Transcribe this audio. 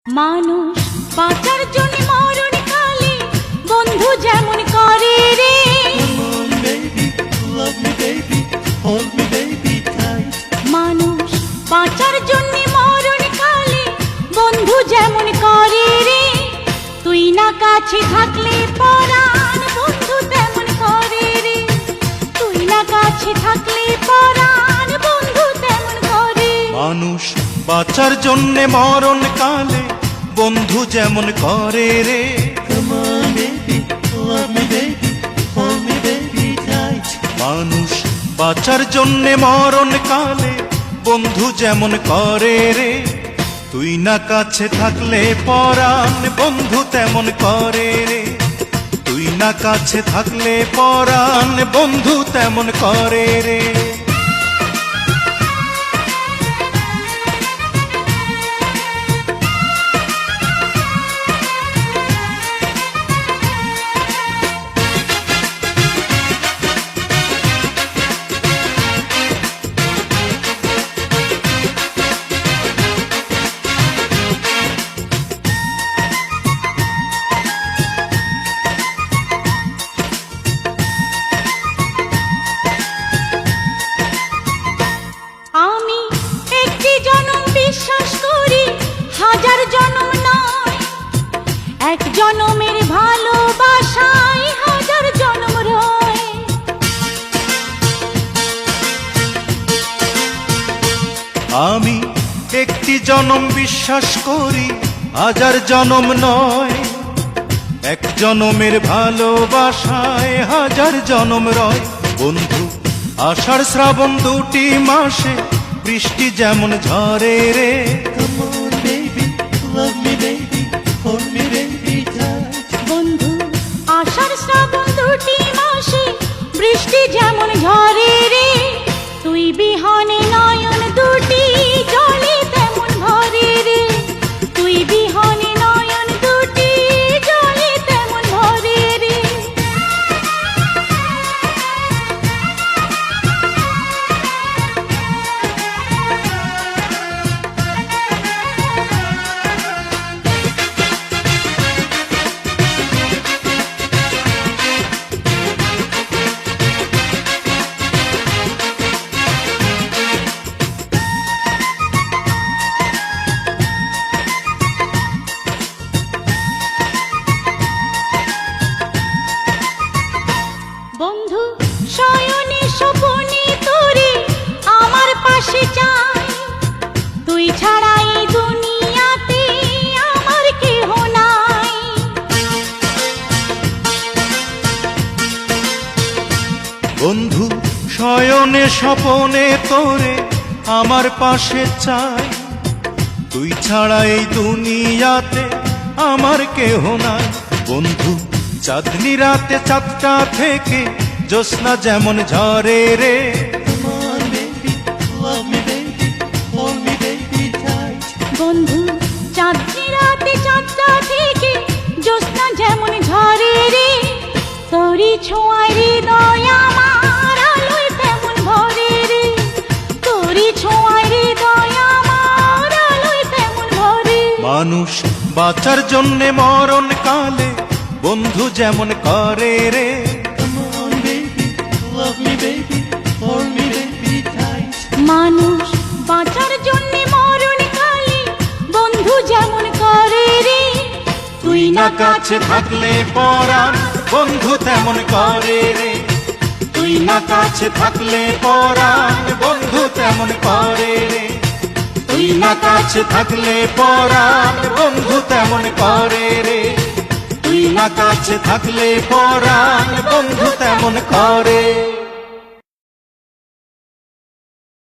মানুষ বাঁচার জন্য মরণ কালে বন্ধু যেমন করে রে। মানুষ বাঁচার জন্য মরণ কালে বন্ধু যেমন করে রে। তুই না কাছে থাকলে পরাণ বন্ধু তেমন করে রে। তুই না কাছে থাকলে পরাণ বন্ধু তেমন করে। মানুষ বাঁচার জন্যে মরণ কালে বন্ধু যেমন করে রে। মানুষ বাঁচার জন্যে মরণ কালে বন্ধু যেমন করে রে। তুই না কাছে থাকলে পরাণ বন্ধু তেমন করে রে। তুই না কাছে থাকলে পরাণ বন্ধু তেমন করে রে। হাজার জনম নয়, এক জনমের ভালোবাসায় হাজার জনম রয়। আমি একটি জনম বিশ্বাস করি, হাজার জনম নয়। এক জনমের ভালোবাসায় হাজার জনম রয়। বন্ধু আষাঢ় শ্রাবণ দুটি মাসে বৃষ্টি যেমন ঝরে রে। বন্ধু আষাঢ় শ্রাবণ দুটি মাসে বৃষ্টি যেমন ঝরে রে। তুই বিহনে নয়ন দুটি জলে তেমন ভরে রে। তুই বিহনে নয়ন দুটি জলে তেমন ভরে রে। বন্ধু শয়নে স্বপনে তোরে আমার পাশে চাই। তুই ছাড়া এই দুনিয়াতে আমার কেহ নাই। বন্ধু শয়নে স্বপনে তোরে আমার পাশে চাই। তুই ছাড়া এই দুনিয়াতে আমার কেহ নাই। বন্ধু চাঁদনি রাতে চাঁদটা থেকে জ্যোৎস্না যেমন ঝরে রে। বন্ধু চাঁদনি রাতে চাঁদটা থেকে জ্যোৎস্না যেমন ঝরে রে। তোরি ছোঁয়ায় হৃদয় আমার আলোয় তেমন ভরে রে। তোরি ছোঁয়ায় হৃদয় আমার আলোয় তেমন ভরে। মানুষ বাঁচার জন্যে মরণ কালে বন্ধু যেমন করে রে। মানুষ বাঁচার জন্য মরণ কালে বন্ধু যেমন করে রে। তুই না কাছে থাকলে পরাণ বন্ধু তেমন করে রে। তুই না কাছে থাকলে পরাণ বন্ধু তেমন করে রে। তুই না কাছে থাকলে পরাণ বন্ধু তেমন করে রে। তুই না কাছে থাকলে পরাণ বন্ধু তেমন করে।